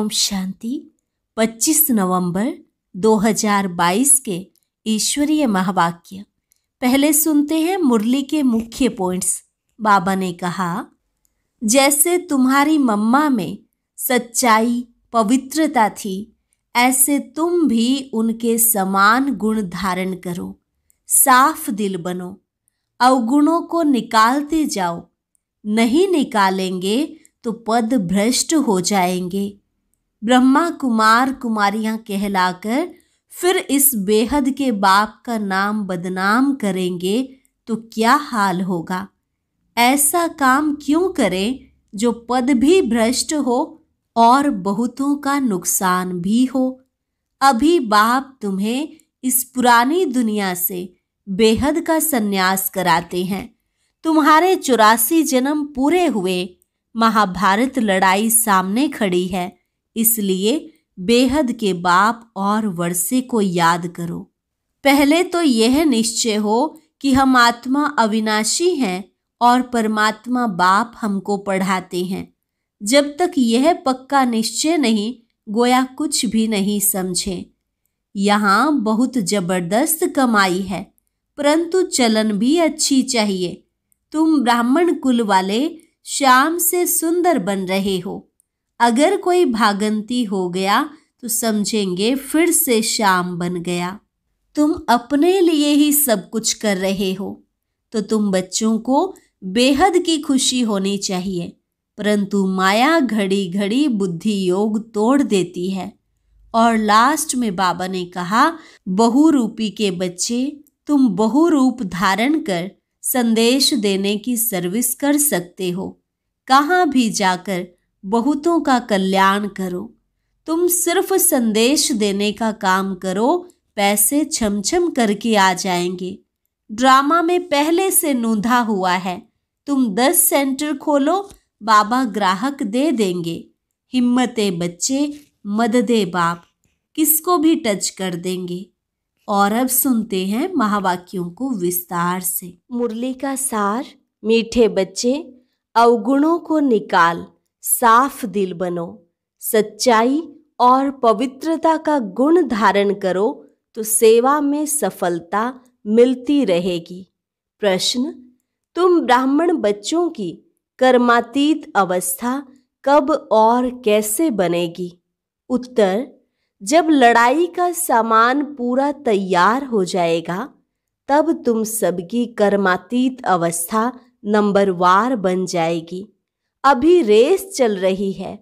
शांति। 25 नवंबर 2022 के ईश्वरीय महावाक्य। पहले सुनते हैं मुरली के मुख्य पॉइंट्स। बाबा ने कहा, जैसे तुम्हारी मम्मा में सच्चाई पवित्रता थी, ऐसे तुम भी उनके समान गुण धारण करो। साफ दिल बनो, अवगुणों को निकालते जाओ। नहीं निकालेंगे तो पद भ्रष्ट हो जाएंगे। ब्रह्मा कुमार कुमारियां कहलाकर फिर इस बेहद के बाप का नाम बदनाम करेंगे तो क्या हाल होगा। ऐसा काम क्यों करें जो पद भी भ्रष्ट हो और बहुतों का नुकसान भी हो। अभी बाप तुम्हें इस पुरानी दुनिया से बेहद का सन्यास कराते हैं। तुम्हारे 84 जन्म पूरे हुए। महाभारत लड़ाई सामने खड़ी है, इसलिए बेहद के बाप और वर्षे को याद करो। पहले तो यह निश्चय हो कि हम आत्मा अविनाशी हैं और परमात्मा बाप हमको पढ़ाते हैं। जब तक यह पक्का निश्चय नहीं, गोया कुछ भी नहीं समझे। यहाँ बहुत जबरदस्त कमाई है, परंतु चलन भी अच्छी चाहिए। तुम ब्राह्मण कुल वाले श्याम से सुंदर बन रहे हो। अगर कोई भागंती हो गया तो समझेंगे फिर से श्याम बन गया। तुम अपने लिए ही सब कुछ कर रहे हो, तो तुम बच्चों को बेहद की खुशी होनी चाहिए। परंतु माया घड़ी घड़ी बुद्धि योग तोड़ देती है। और लास्ट में बाबा ने कहा, बहुरूपी के बच्चे, तुम बहुरूप धारण कर संदेश देने की सर्विस कर सकते हो। कहाँ भी जाकर बहुतों का कल्याण करो। तुम सिर्फ संदेश देने का काम करो, पैसे छमछम करके आ जाएंगे। ड्रामा में पहले से नूंधा हुआ है। तुम 10 सेंटर खोलो, बाबा ग्राहक दे देंगे। हिम्मते बच्चे, मददे बाप, किसको भी टच कर देंगे। और अब सुनते हैं महावाक्यों को विस्तार से। मुरली का सार। मीठे बच्चे, अवगुणों को निकाल, साफ दिल बनो। सच्चाई और पवित्रता का गुण धारण करो तो सेवा में सफलता मिलती रहेगी। प्रश्न, तुम ब्राह्मण बच्चों की कर्मातीत अवस्था कब और कैसे बनेगी? उत्तर, जब लड़ाई का सामान पूरा तैयार हो जाएगा, तब तुम सबकी कर्मातीत अवस्था नंबरवार बन जाएगी। अभी रेस चल रही है।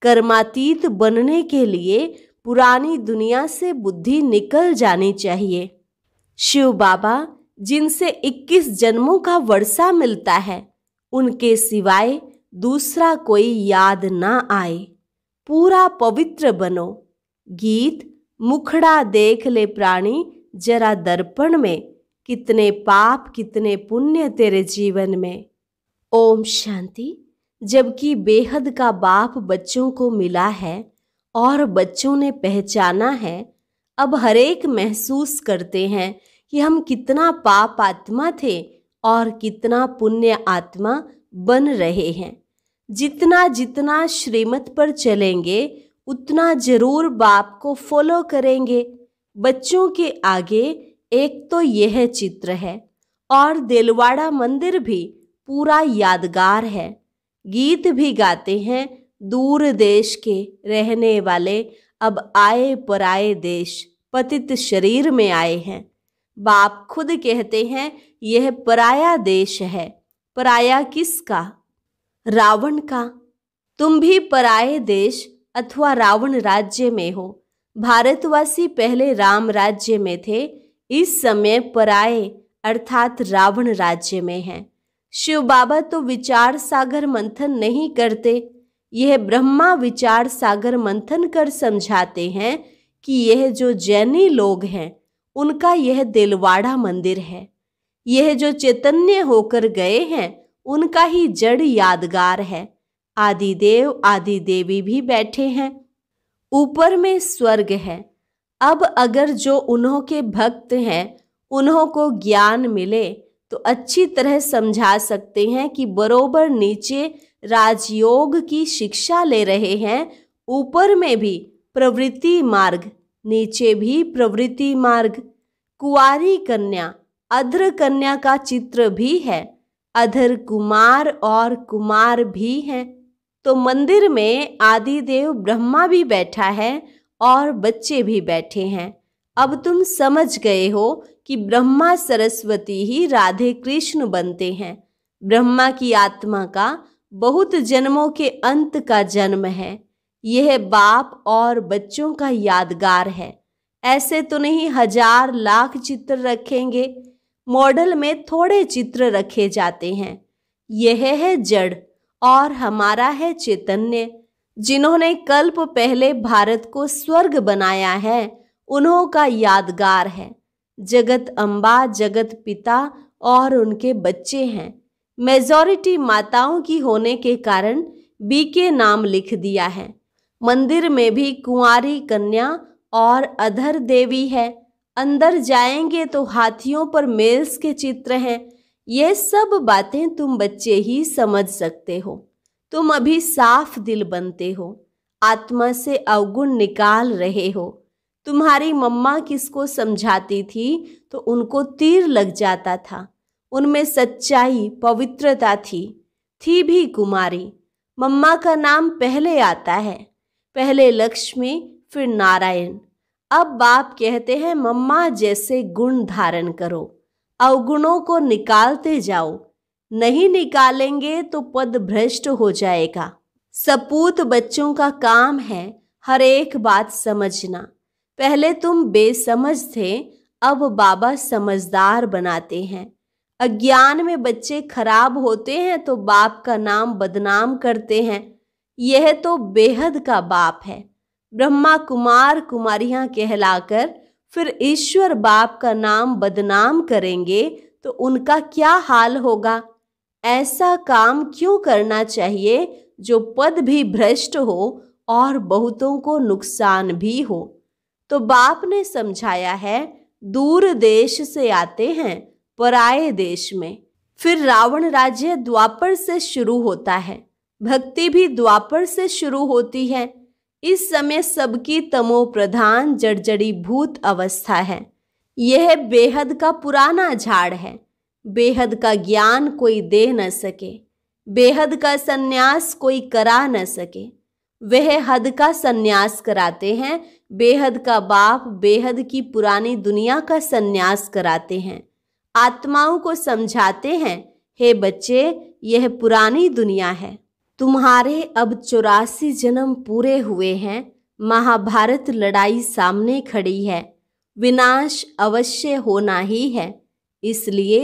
कर्मातीत बनने के लिए पुरानी दुनिया से बुद्धि निकल जानी चाहिए। शिव बाबा जिनसे 21 जन्मों का वर्षा मिलता है, उनके सिवाय दूसरा कोई याद ना आए। पूरा पवित्र बनो। गीत, मुखड़ा देख ले प्राणी जरा दर्पण में, कितने पाप कितने पुण्य तेरे जीवन में। ओम शांति। जबकि बेहद का बाप बच्चों को मिला है और बच्चों ने पहचाना है, अब हरेक महसूस करते हैं कि हम कितना पाप आत्मा थे और कितना पुण्य आत्मा बन रहे हैं। जितना जितना श्रीमत पर चलेंगे उतना जरूर बाप को फॉलो करेंगे। बच्चों के आगे एक तो यह चित्र है और दिलवाड़ा मंदिर भी पूरा यादगार है। गीत भी गाते हैं, दूर देश के रहने वाले अब आए पराए देश, पतित शरीर में आए हैं। बाप खुद कहते हैं यह पराया देश है। पराया किसका? रावण का। तुम भी पराए देश अथवा रावण राज्य में हो। भारतवासी पहले राम राज्य में थे, इस समय पराए अर्थात रावण राज्य में हैं। शिव बाबा तो विचार सागर मंथन नहीं करते। यह ब्रह्मा विचार सागर मंथन कर समझाते हैं कि यह जो जैनी लोग हैं, उनका यह दिलवाड़ा मंदिर है। यह जो चैतन्य होकर गए हैं, उनका ही जड़ यादगार है। आदिदेव आदि देवी भी बैठे हैं। ऊपर में स्वर्ग है। अब अगर जो उन्हों के भक्त हैं, उन्हों को ज्ञान मिले तो अच्छी तरह समझा सकते हैं कि बरोबर नीचे राजयोग की शिक्षा ले रहे हैं ऊपर में भी प्रवृत्ति मार्ग, नीचे भी प्रवृत्ति मार्ग। कुंवारी कन्या, अधर कन्या का चित्र भी है। अधर कुमार और कुमार भी हैं। तो मंदिर में आदिदेव ब्रह्मा भी बैठा है और बच्चे भी बैठे हैं। अब तुम समझ गए हो कि ब्रह्मा सरस्वती ही राधे कृष्ण बनते हैं। ब्रह्मा की आत्मा का बहुत जन्मों के अंत का जन्म है। यह बाप और बच्चों का यादगार है। ऐसे तो नहीं 1000 लाख चित्र रखेंगे। मॉडल में थोड़े चित्र रखे जाते हैं। यह है जड़ और हमारा है चैतन्य। जिन्होंने कल्प पहले भारत को स्वर्ग बनाया है, उन्हों का यादगार है। जगत अम्बा, जगत पिता और उनके बच्चे हैं। मेजॉरिटी माताओं की होने के कारण बी के नाम लिख दिया है। मंदिर में भी कुंवारी कन्या और अधर देवी है। अंदर जाएंगे तो हाथियों पर मेल्स के चित्र हैं। ये सब बातें तुम बच्चे ही समझ सकते हो। तुम अभी साफ दिल बनते हो, आत्मा से अवगुण निकाल रहे हो। तुम्हारी मम्मा किसको समझाती थी तो उनको तीर लग जाता था। उनमें सच्चाई, पवित्रता थी भी कुमारी। मम्मा का नाम पहले आता है, पहले लक्ष्मी फिर नारायण। अब बाप कहते हैं मम्मा जैसे गुण धारण करो, अवगुणों को निकालते जाओ। नहीं निकालेंगे तो पद भ्रष्ट हो जाएगा। सपूत बच्चों का काम है हर एक बात समझना। पहले तुम बेसमझ थे, अब बाबा समझदार बनाते हैं। अज्ञान में बच्चे खराब होते हैं तो बाप का नाम बदनाम करते हैं। यह तो बेहद का बाप है। ब्रह्मा कुमार कुमारियां कहलाकर फिर ईश्वर बाप का नाम बदनाम करेंगे तो उनका क्या हाल होगा। ऐसा काम क्यों करना चाहिए जो पद भी भ्रष्ट हो और बहुतों को नुकसान भी हो। तो बाप ने समझाया है दूर देश से आते हैं पराये देश में। फिर रावण राज्य द्वापर से शुरू होता है। भक्ति भी द्वापर से शुरू होती है। इस समय सबकी तमो प्रधान जड़जड़ी भूत अवस्था है। यह बेहद का पुराना झाड़ है। बेहद का ज्ञान कोई दे न सके, बेहद का सन्यास कोई करा न सके। वह हद का सन्यास कराते हैं। बेहद का बाप बेहद की पुरानी दुनिया का सन्यास कराते हैं। आत्माओं को समझाते हैं, हे बच्चे यह पुरानी दुनिया है। तुम्हारे अब 84 जन्म पूरे हुए हैं। महाभारत लड़ाई सामने खड़ी है। विनाश अवश्य होना ही है। इसलिए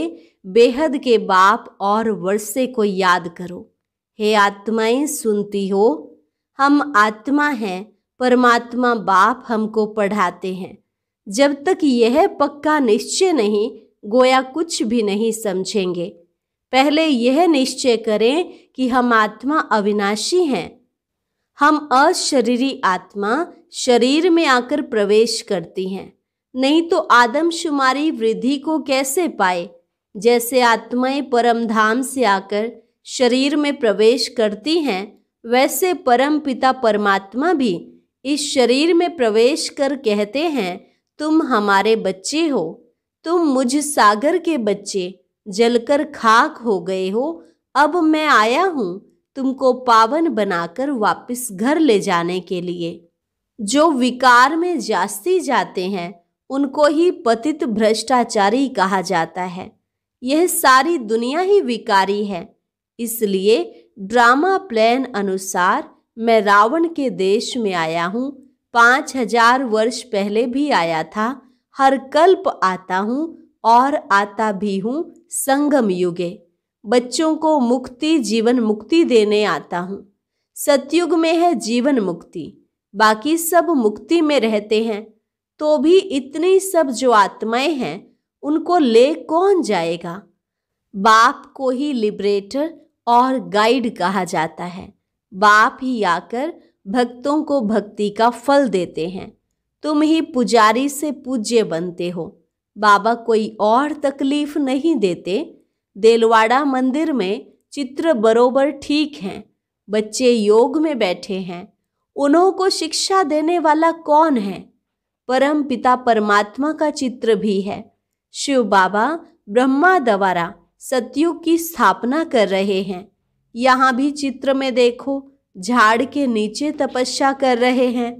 बेहद के बाप और वर्षे को याद करो। हे आत्माएं सुनती हो, हम आत्मा हैं, परमात्मा बाप हमको पढ़ाते हैं। जब तक यह पक्का निश्चय नहीं, गोया कुछ भी नहीं समझेंगे। पहले यह निश्चय करें कि हम आत्मा अविनाशी हैं। हम अशरीरी आत्मा शरीर में आकर प्रवेश करती हैं, नहीं तो आदमशुमारी वृद्धि को कैसे पाए। जैसे आत्माएं परम धाम से आकर शरीर में प्रवेश करती हैं, वैसे परम पिता परमात्मा भी इस शरीर में प्रवेश कर कहते हैं, तुम हमारे बच्चे हो। तुम मुझ सागर के बच्चे जलकर खाक हो गए हो। अब मैं आया हूँ तुमको पावन बनाकर वापस घर ले जाने के लिए। जो विकार में जास्ती जाते हैं उनको ही पतित भ्रष्टाचारी कहा जाता है। यह सारी दुनिया ही विकारी है। इसलिए ड्रामा प्लान अनुसार मैं रावण के देश में आया हूँ। 5000 वर्ष पहले भी आया था। हर कल्प आता हूँ और आता भी हूँ संगम युगे। बच्चों को मुक्ति जीवन मुक्ति देने आता हूँ। सतयुग में है जीवन मुक्ति, बाकी सब मुक्ति में रहते हैं। तो भी इतनी सब जो आत्माएं हैं उनको ले कौन जाएगा। बाप को ही लिबरेटर और गाइड कहा जाता है। बाप ही आकर भक्तों को भक्ति का फल देते हैं। तुम ही पुजारी से पूज्य बनते हो। बाबा कोई और तकलीफ नहीं देते। देलवाड़ा मंदिर में चित्र बरोबर ठीक हैं। बच्चे योग में बैठे हैं। उन्हों को शिक्षा देने वाला कौन है? परम पिता परमात्मा का चित्र भी है। शिव बाबा ब्रह्मा द्वारा सतयुग की स्थापना कर रहे हैं। यहाँ भी चित्र में देखो, झाड़ के नीचे तपस्या कर रहे हैं।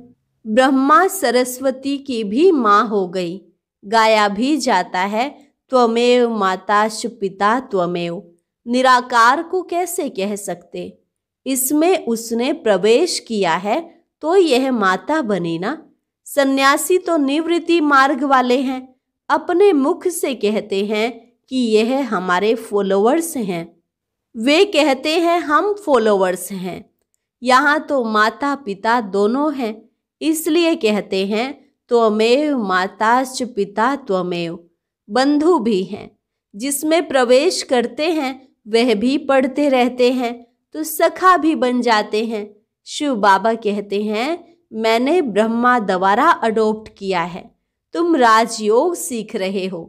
ब्रह्मा सरस्वती की भी माँ हो गई। गाया भी जाता है, त्वमेव माताश्च पिता त्वमेव। निराकार को कैसे कह सकते? इसमें उसने प्रवेश किया है तो यह माता बनी ना। सन्यासी तो निवृत्ति मार्ग वाले हैं, अपने मुख से कहते हैं कि यह हमारे फॉलोअर्स हैं। वे कहते हैं हम फॉलोअर्स हैं। यहाँ तो माता पिता दोनों हैं, इसलिए कहते हैं त्वमेव माताश्च पिता त्वमेव। बंधु भी हैं, जिसमें प्रवेश करते हैं वह भी पढ़ते रहते हैं तो सखा भी बन जाते हैं। शिव बाबा कहते हैं मैंने ब्रह्मा द्वारा अडॉप्ट किया है, तुम राजयोग सीख रहे हो।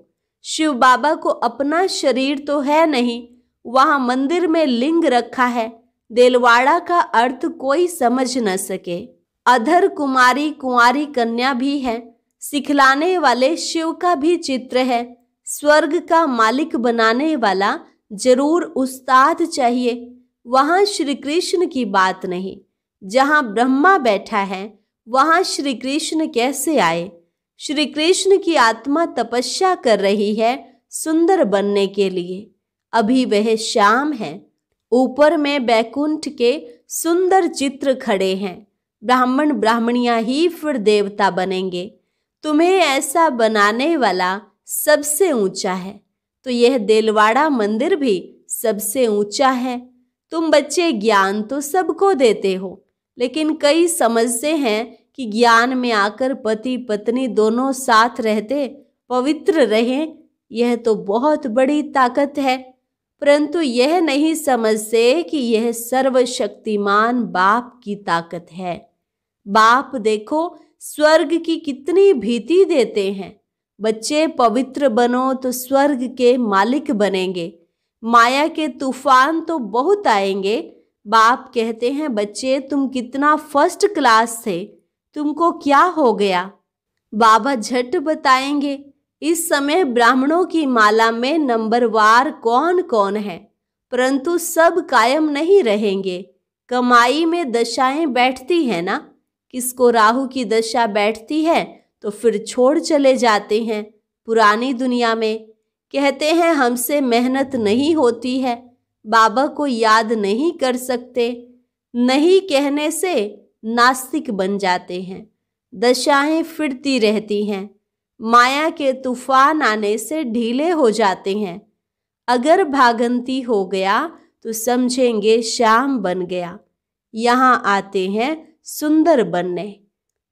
शिव बाबा को अपना शरीर तो है नहीं, वहां मंदिर में लिंग रखा है। देलवाड़ा का अर्थ कोई समझ न सके। अधर कुमारी कुंवारी कन्या भी है। सिखलाने वाले शिव का भी चित्र है। स्वर्ग का मालिक बनाने वाला जरूर उस्ताद चाहिए। वहां श्री कृष्ण की बात नहीं। जहां ब्रह्मा बैठा है वहां श्री कृष्ण कैसे आए? श्री कृष्ण की आत्मा तपस्या कर रही है सुंदर बनने के लिए। अभी वह शाम है। ऊपर में बैकुंठ के सुंदर चित्र खड़े हैं। ब्राह्मण ब्राह्मणियां ही फिर देवता बनेंगे। तुम्हें ऐसा बनाने वाला सबसे ऊंचा है, तो यह देलवाड़ा मंदिर भी सबसे ऊंचा है। तुम बच्चे ज्ञान तो सबको देते हो, लेकिन कई समझते हैं कि ज्ञान में आकर पति पत्नी दोनों साथ रहते पवित्र रहें, यह तो बहुत बड़ी ताकत है। परंतु यह नहीं समझते कि यह सर्वशक्तिमान बाप की ताकत है। बाप देखो स्वर्ग की कितनी भीति देते हैं। बच्चे पवित्र बनो तो स्वर्ग के मालिक बनेंगे। माया के तूफान तो बहुत आएंगे। बाप कहते हैं बच्चे तुम कितना फर्स्ट क्लास थे, तुमको क्या हो गया? बाबा झट बताएंगे। इस समय ब्राह्मणों की माला में नंबरवार कौन कौन है, परंतु सब कायम नहीं रहेंगे। कमाई में दशाएं बैठती है ना। किसको राहु की दशा बैठती है तो फिर छोड़ चले जाते हैं पुरानी दुनिया में। कहते हैं हमसे मेहनत नहीं होती है, बाबा को याद नहीं कर सकते। नहीं कहने से नास्तिक बन जाते हैं। दशाएं फिरती रहती हैं। माया के तूफान आने से ढीले हो जाते हैं। अगर भागंती हो गया तो समझेंगे शाम बन गया। यहाँ आते हैं सुंदर बनने।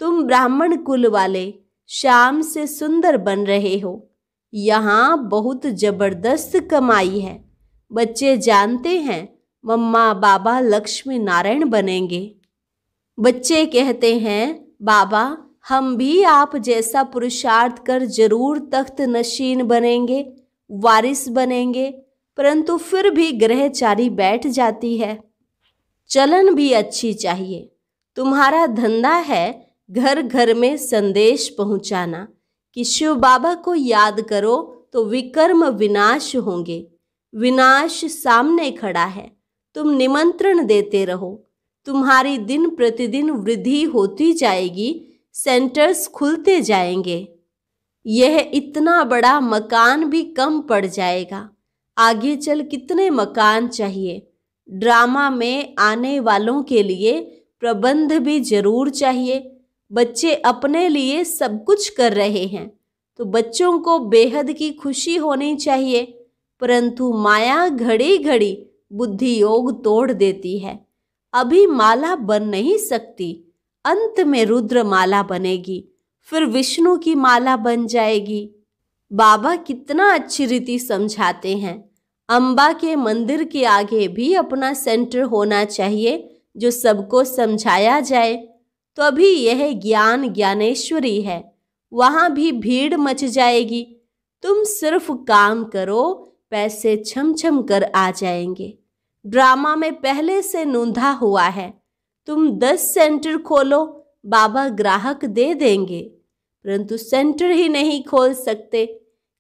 तुम ब्राह्मण कुल वाले शाम से सुंदर बन रहे हो। यहाँ बहुत जबरदस्त कमाई है। बच्चे जानते हैं मम्मा बाबा लक्ष्मी नारायण बनेंगे। बच्चे कहते हैं बाबा हम भी आप जैसा पुरुषार्थ कर जरूर तख्त नशीन बनेंगे, वारिस बनेंगे। परंतु फिर भी ग्रहचारी बैठ जाती है। चलन भी अच्छी चाहिए। तुम्हारा धंधा है घर घर में संदेश पहुंचाना कि शिव बाबा को याद करो तो विकर्म विनाश होंगे। विनाश सामने खड़ा है, तुम निमंत्रण देते रहो। तुम्हारी दिन प्रतिदिन वृद्धि होती जाएगी, सेंटर्स खुलते जाएंगे। यह इतना बड़ा मकान भी कम पड़ जाएगा। आगे चल कितने मकान चाहिए। ड्रामा में आने वालों के लिए प्रबंध भी जरूर चाहिए। बच्चे अपने लिए सब कुछ कर रहे हैं तो बच्चों को बेहद की खुशी होनी चाहिए। परंतु माया घड़ी घड़ी बुद्धि योग तोड़ देती है। अभी माला बन नहीं सकती, अंत में रुद्र माला बनेगी, फिर विष्णु की माला बन जाएगी। बाबा कितना अच्छी रीति समझाते हैं। अंबा के मंदिर के आगे भी अपना सेंटर होना चाहिए जो सबको समझाया जाए, तो अभी यह ज्ञान ज्ञानेश्वरी है। वहाँ भी भीड़ मच जाएगी। तुम सिर्फ काम करो, पैसे छम छम कर आ जाएंगे। ड्रामा में पहले से नूंधा हुआ है। तुम 10 सेंटर खोलो, बाबा ग्राहक दे देंगे, परंतु सेंटर ही नहीं खोल सकते।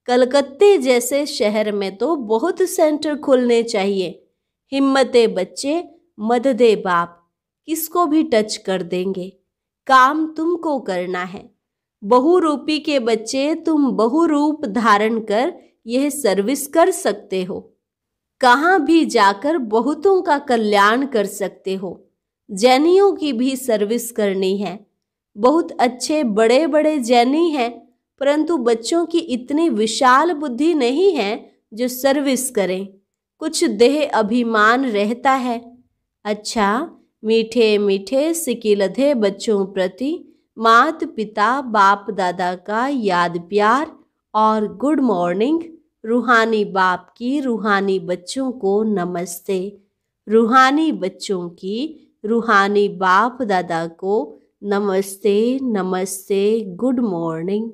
कलकत्ते जैसे शहर में तो बहुत सेंटर खुलने चाहिए। हिम्मते बच्चे, मददे बाप, किसको भी टच कर देंगे। काम तुमको करना है। बहुरूपी के बच्चे, तुम बहुरूप धारण कर यह सर्विस कर सकते हो। कहाँ भी जाकर बहुतों का कल्याण कर सकते हो। जैनियों की भी सर्विस करनी है। बहुत अच्छे बड़े बड़े जैनी हैं, परंतु बच्चों की इतनी विशाल बुद्धि नहीं है जो सर्विस करें। कुछ देह अभिमान रहता है। अच्छा, मीठे मीठे सिकिलधे बच्चों प्रति मात पिता बाप दादा का याद प्यार और गुड मॉर्निंग। रूहानी बाप की रूहानी बच्चों को नमस्ते। रूहानी बच्चों की रूहानी बाप दादा को नमस्ते नमस्ते, गुड मॉर्निंग।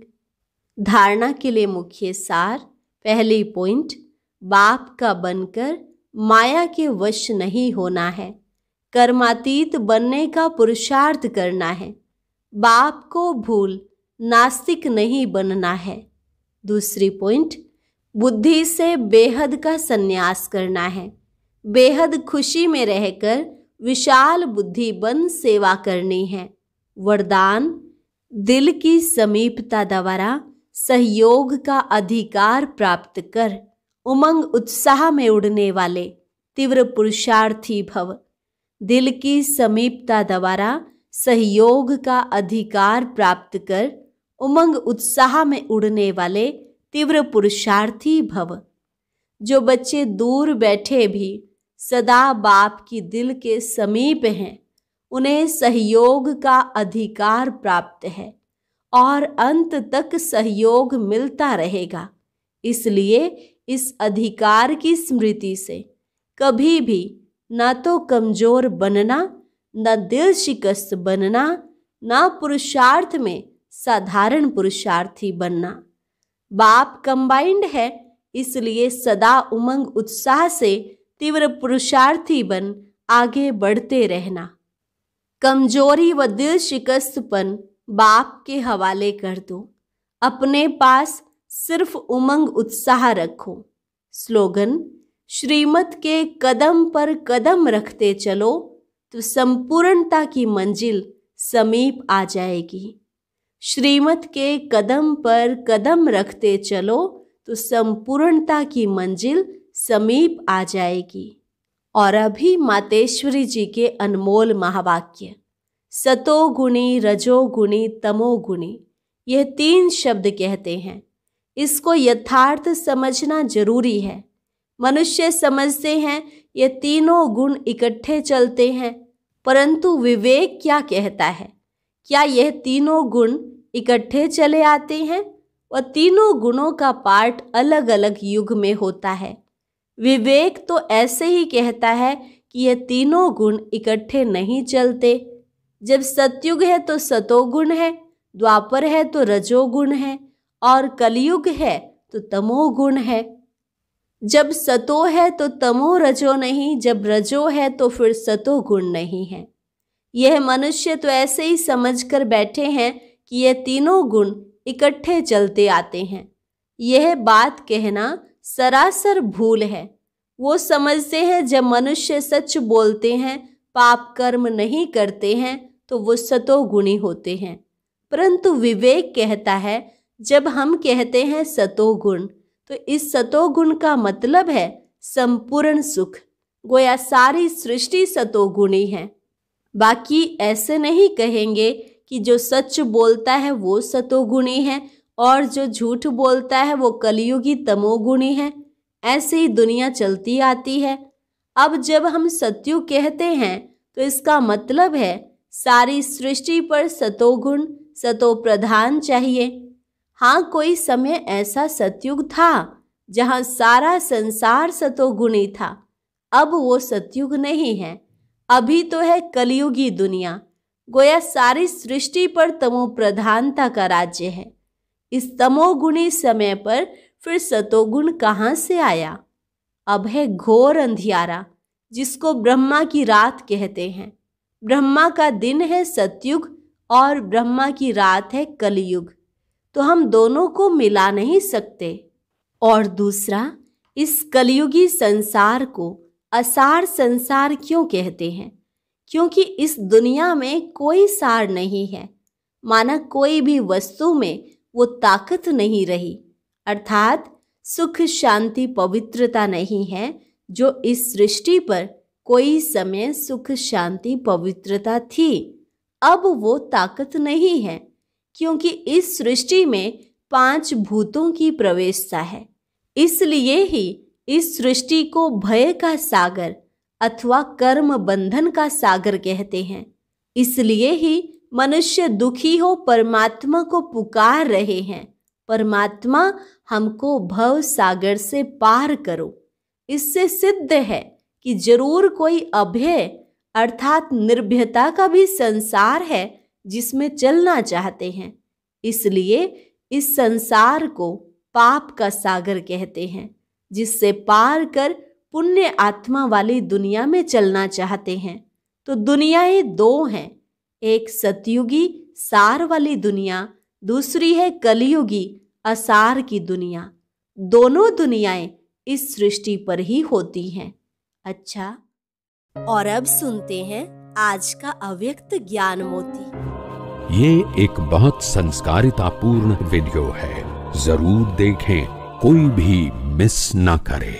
धारणा के लिए मुख्य सार। पहली पॉइंट, बाप का बनकर माया के वश नहीं होना है। कर्मातीत बनने का पुरुषार्थ करना है। बाप को भूल नास्तिक नहीं बनना है। दूसरी पॉइंट, बुद्धि से बेहद का संन्यास करना है। बेहद खुशी में रहकर विशाल बुद्धि बन सेवा करनी है। वरदान, दिल की समीपता द्वारा सहयोग का अधिकार प्राप्त कर उमंग उत्साह में उड़ने वाले तीव्र पुरुषार्थी भव। दिल की समीपता द्वारा सहयोग का अधिकार प्राप्त कर उमंग उत्साह में उड़ने वाले तीव्र पुरुषार्थी भव। जो बच्चे दूर बैठे भी सदा बाप की दिल के समीप हैं, उन्हें सहयोग का अधिकार प्राप्त है और अंत तक सहयोग मिलता रहेगा। इसलिए इस अधिकार की स्मृति से कभी भी न तो कमजोर बनना, न दिल शिकस्त बनना, न पुरुषार्थ में साधारण पुरुषार्थी बनना। बाप कंबाइंड है, इसलिए सदा उमंग उत्साह से तीव्र पुरुषार्थी बन आगे बढ़ते रहना। कमजोरी व दिल शिकस्तपन बाप के हवाले कर दो। अपने पास सिर्फ उमंग उत्साह रखो। स्लोगन, श्रीमत के कदम पर कदम रखते चलो तो संपूर्णता की मंजिल समीप आ जाएगी। श्रीमत के कदम पर कदम रखते चलो तो संपूर्णता की मंजिल समीप आ जाएगी। और अभी मातेश्वरी जी के अनमोल महावाक्य, सतोगुणी, रजोगुणी, तमोगुणी, यह 3 शब्द कहते हैं। इसको यथार्थ समझना जरूरी है। मनुष्य समझते हैं ये तीनों गुण इकट्ठे चलते हैं, परंतु विवेक क्या कहता है? क्या यह तीनों गुण इकट्ठे चले आते हैं? वह तीनों गुणों का पार्ट अलग अलग युग में होता है। विवेक तो ऐसे ही कहता है कि यह तीनों गुण इकट्ठे नहीं चलते। जब सतयुग है तो सतोगुण है, द्वापर है तो रजोगुण है, और कलयुग है तो तमोगुण है। जब सतो है तो तमो रजो नहीं, जब रजो है तो फिर सतो गुण नहीं है। यह मनुष्य तो ऐसे ही समझकर बैठे हैं कि यह तीनों गुण इकट्ठे चलते आते हैं। यह बात कहना सरासर भूल है। वो समझते हैं जब मनुष्य सच बोलते हैं, पाप कर्म नहीं करते हैं, तो वो सतोगुणी होते हैं। परंतु विवेक कहता है जब हम कहते हैं सतोगुण, तो इस सतोगुण का मतलब है संपूर्ण सुख। गोया सारी सृष्टि सतोगुणी है। बाकी ऐसे नहीं कहेंगे कि जो सच बोलता है वो सतोगुणी है और जो झूठ बोलता है वो कलयुगी तमोगुणी है। ऐसे ही दुनिया चलती आती है। अब जब हम सतयुग कहते हैं तो इसका मतलब है सारी सृष्टि पर सतोगुण, सतो प्रधान चाहिए। हाँ, कोई समय ऐसा सतयुग था जहाँ सारा संसार सतोगुणी था। अब वो सतयुग नहीं है, अभी तो है कलयुगी दुनिया। गोया सारी सृष्टि पर तमो प्रधानता का राज्य है। इस तमोगुणी समय पर फिर सतोगुण कहाँ से आया? अब है घोर अंधियारा, जिसको ब्रह्मा की रात कहते हैं। ब्रह्मा का दिन है सतयुग और ब्रह्मा की रात है कलयुग, तो हम दोनों को मिला नहीं सकते। और दूसरा, इस कलयुगी संसार को असार संसार क्यों कहते हैं? क्योंकि इस दुनिया में कोई सार नहीं है, माना कोई भी वस्तु में वो ताकत नहीं रही, अर्थात सुख शांति पवित्रता नहीं है जो इस सृष्टि पर कोई समय सुख शांति पवित्रता थी। अब वो ताकत नहीं है, क्योंकि इस सृष्टि में 5 भूतों की प्रवेशता है। इसलिए ही इस सृष्टि को भय का सागर अथवा कर्म बंधन का सागर कहते हैं। इसलिए ही मनुष्य दुखी हो परमात्मा को पुकार रहे हैं, परमात्मा हमको भव सागर से पार करो। इससे सिद्ध है कि जरूर कोई अभय अर्थात निर्भयता का भी संसार है जिसमें चलना चाहते हैं। इसलिए इस संसार को पाप का सागर कहते हैं, जिससे पार कर पुण्य आत्मा वाली दुनिया में चलना चाहते हैं। तो दुनियाएं 2 हैं, एक सतयुगी सार वाली दुनिया, दूसरी है कलयुगी असार की दुनिया। दोनों दुनियाएं इस सृष्टि पर ही होती हैं। अच्छा, और अब सुनते हैं आज का अव्यक्त ज्ञान मोती। ये एक बहुत संस्कारितापूर्ण वीडियो है, जरूर देखें, कोई भी मिस ना करे।